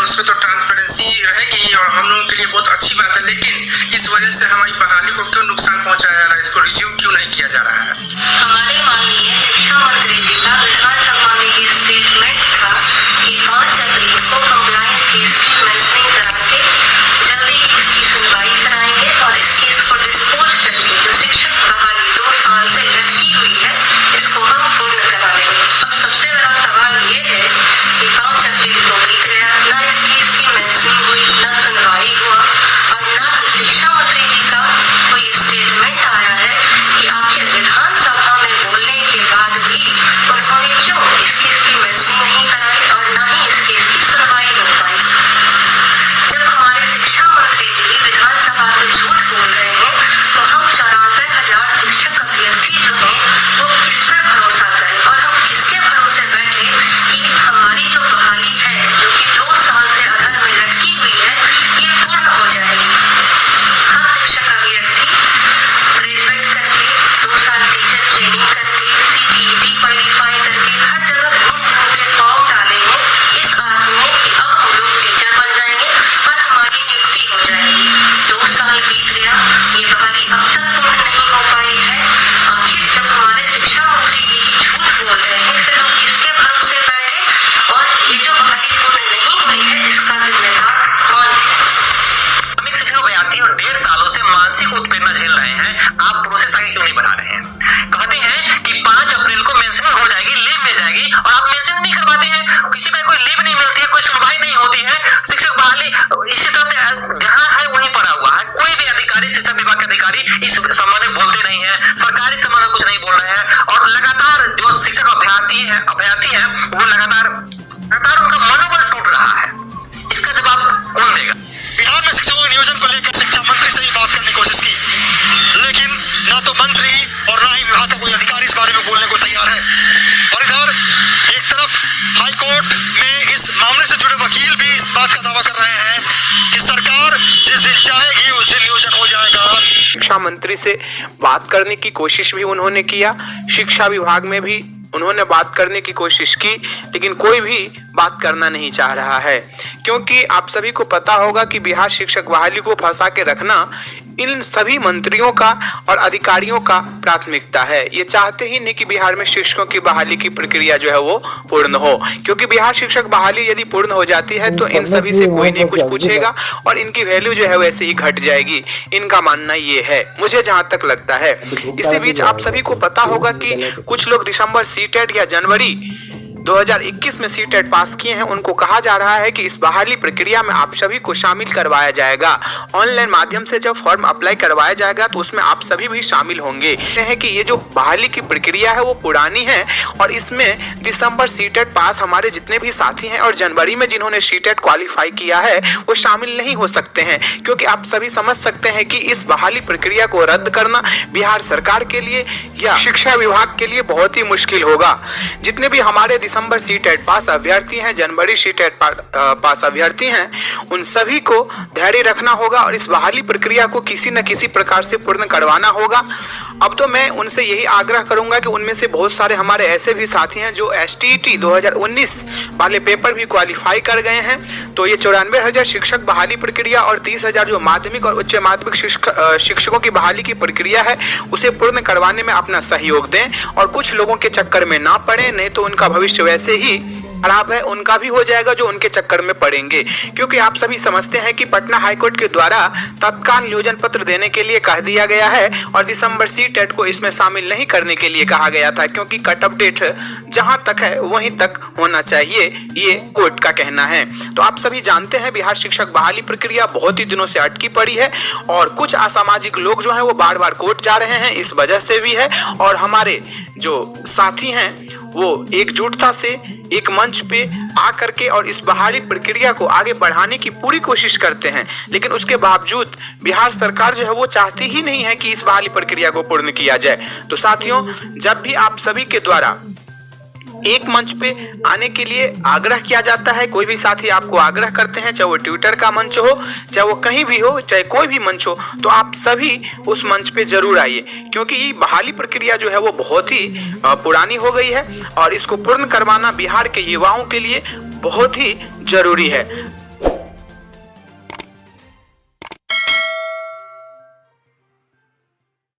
उसमें तो ट्रांसपेरेंसी रहेगी और हम लोगों के लिए बहुत अच्छी बात है, लेकिन इस वजह से हमारी बहाली को क्यों नुकसान पहुंचाया जा रहा है, इसको रिज्यूम क्यों नहीं किया जा रहा है? हमारे माननीय शिक्षा मंत्री जी का विधानसभा में ये स्टेटमेंट था कि 5 अप्रैल को कंप्लायंट केस की मेंशनिंग करा के जल्दी ही इसकी सुनवाई कराएंगे और इस केस को डिस्पोज करके जो शिक्षक बहाली 2 साल से लटकी हुई है इसको हम पूर्ण करा देंगे। अब सबसे बड़ा सवाल ये है कि 5 अप्रैल को बीत गया, ना इस केस की मेंशनिंग हुई, ना सुनवाई हुआ और ना ही शिक्षा मंत्री जी का कोई स्टेटमेंट आया है कि आखिर विधानसभा में बोलने के बाद भी उन्होंने क्यों इस केस की मेंशनिंग नहीं कराई और ना ही इस केस की सुनवाई हो पाई। जब हमारे शिक्षा मंत्री जी विधानसभा से झूठ बोल रहे हैं तो हम 94,000 शिक्षक अभ्यर्थी जो हैं वो किस पे भरोसा करें और हम किसके भरोसे बैठे कि हमारी जो बहाली है जो कि 2 साल से अधर में लटकी हुई है ये पूर्ण हो जाएगी। हम शिक्षक अभ्यर्थी ग्रेजुएट करके 2 साल टीचर ट्रेनिंग करके CTET क्वालिफाई करके हर जगह घूम घूम के फॉर्म डाले हैं इस आस में कि अब हम लोग टीचर बन जाएंगे और हमारी नियुक्ति हो जाएगी। 2 साल बीत गया, ये बहाली अब तक पूर्ण नहीं हो पाई है। आखिर जब हमारे शिक्षा मंत्री जी ही झूठ बोल रहे हैं फिर हम किसके भरोसे बैठे और ये जो बहाली पूर्ण नहीं हुई है इसका जिम्मेदार कौन है? माध्यमिक शिक्षक अभ्यर्थी और 1.5 सालों से मानसिक उत्पीड़न झेल रहे हैं, आप प्रोसेस आगे क्यों नहीं बढ़ा रहे हैं? कहते हैं कि 5 अप्रैल को मेंशनिंग हो जाएगी, लीव मिल जाएगी और आप मेंशनिंग नहीं करवाते हैं, किसी पे कोई लीव नहीं मिलती है, कोई सुनवाई नहीं होती है। शिक्षक बहाली इसी तरह से जहां है वहीं पड़ा हुआ है। कोई भी अधिकारी, शिक्षा विभाग के अधिकारी इस संबंध में बोलते नहीं है, सरकारी संबंध में कुछ नहीं बोल रहे हैं और लगातार जो शिक्षक अभ्यर्थी है वो लगातार उनका मनोबल टूट रहा है। इसका जवाब कौन देगा? बिहार में शिक्षकों के नियोजन को लेकर शिक्षा मंत्री से ही बात करने की कोशिश की, लेकिन ना तो मंत्री और ना ही विभाग का कोई अधिकारी इस बारे में बोलने को तैयार है। और इधर एक तरफ हाई कोर्ट में इस मामले से जुड़े वकील भी इस बात का दावा कर रहे हैं कि सरकार जिस दिन चाहेगी उस दिन नियोजन हो जाएगा। शिक्षा मंत्री से बात करने की कोशिश भी उन्होंने किया, शिक्षा विभाग में भी उन्होंने बात करने की कोशिश की, लेकिन कोई भी बात करना नहीं चाह रहा है, क्योंकि आप सभी को पता होगा कि बिहार शिक्षक बहाली को फंसा के रखना इन सभी मंत्रियों का और अधिकारियों का प्राथमिकता है। ये चाहते ही नहीं कि बिहार में शिक्षकों की बहाली की प्रक्रिया जो है वो पूर्ण हो, क्योंकि बिहार शिक्षक बहाली यदि पूर्ण हो जाती है तो इन सभी से कोई नहीं कुछ पूछेगा और इनकी वैल्यू जो है वैसे ही घट जाएगी। इनका मानना ये है, मुझे जहां तक लगता है। इसी बीच आप सभी को पता होगा कि कुछ लोग दिसंबर सीटेट या जनवरी 2021 में सीटेट पास किए हैं, उनको कहा जा रहा है कि इस बहाली प्रक्रिया में आप सभी को शामिल करवाया जाएगा। ऑनलाइन माध्यम से जब फॉर्म अप्लाई करवाया जाएगा तो उसमें आप सभी भी शामिल होंगे। हैं कि ये जो बहाली की प्रक्रिया है वो पुरानी है और इसमें दिसंबर सीटेट पास हमारे जितने भी साथी हैं और जनवरी में जिन्होंने सीटेट क्वालिफाई किया है वो शामिल नहीं हो सकते हैं, क्योंकि आप सभी समझ सकते हैं कि इस बहाली प्रक्रिया को रद्द करना बिहार सरकार के लिए या शिक्षा विभाग के लिए बहुत ही मुश्किल होगा। जितने भी हमारे दिसंबर सीटेट पास अभ्यर्थी हैं, जनवरी सीटेट पास अभ्यर्थी हैं, उन सभी को धैर्य रखना होगा और इस बहाली प्रक्रिया को किसी न किसी प्रकार से पूर्ण करवाना होगा। अब तो मैं उनसे यही आग्रह करूंगा कि उनमें से बहुत सारे हमारे ऐसे भी साथी हैं जो STET 2019 वाले पेपर भी क्वालिफाई कर गए हैं, तो ये 94,000 शिक्षक बहाली प्रक्रिया और 30,000 जो माध्यमिक और उच्च माध्यमिक शिक्षकों की बहाली की प्रक्रिया है उसे पूर्ण करवाने में अपना सहयोग दें और कुछ लोगों के चक्कर में ना पड़े, नहीं तो उनका भविष्य वैसे ही खराब है, उनका भी हो जाएगा जो उनके चक्कर में पड़ेंगे। क्योंकि आप सभी समझते हैं कि पटना हाईकोर्ट के द्वारा तत्काल नियोजन पत्र देने के लिए कह दिया गया है और दिसंबर सीटेट को इसमें शामिल नहीं करने के लिए कहा गया था, क्योंकि कट ऑफ डेट जहां तक है वहीं तक होना चाहिए, ये कोर्ट का कहना है। तो आप सभी जानते हैं बिहार शिक्षक बहाली प्रक्रिया बहुत ही दिनों से अटकी पड़ी है और कुछ असामाजिक लोग जो हैं वो बार बार कोर्ट जा रहे हैं, इस वजह से भी है। और हमारे जो साथी हैं वो एकजुटता से एक मंच पे आकर के और इस बहाली प्रक्रिया को आगे बढ़ाने की पूरी कोशिश करते हैं, लेकिन उसके बावजूद बिहार सरकार जो है वो चाहती ही नहीं है कि इस बहाली प्रक्रिया को पूर्ण किया जाए। तो साथियों, जब भी आप सभी के द्वारा एक मंच पे आने के लिए आग्रह किया जाता है, कोई भी साथी आपको आग्रह करते हैं, चाहे वो ट्विटर का मंच हो, चाहे वो कहीं भी हो, चाहे कोई भी मंच हो, तो आप सभी उस मंच पे जरूर आइए, क्योंकि ये बहाली प्रक्रिया जो है वो बहुत ही पुरानी हो गई है और इसको पूर्ण करवाना बिहार के युवाओं के लिए बहुत ही जरूरी है।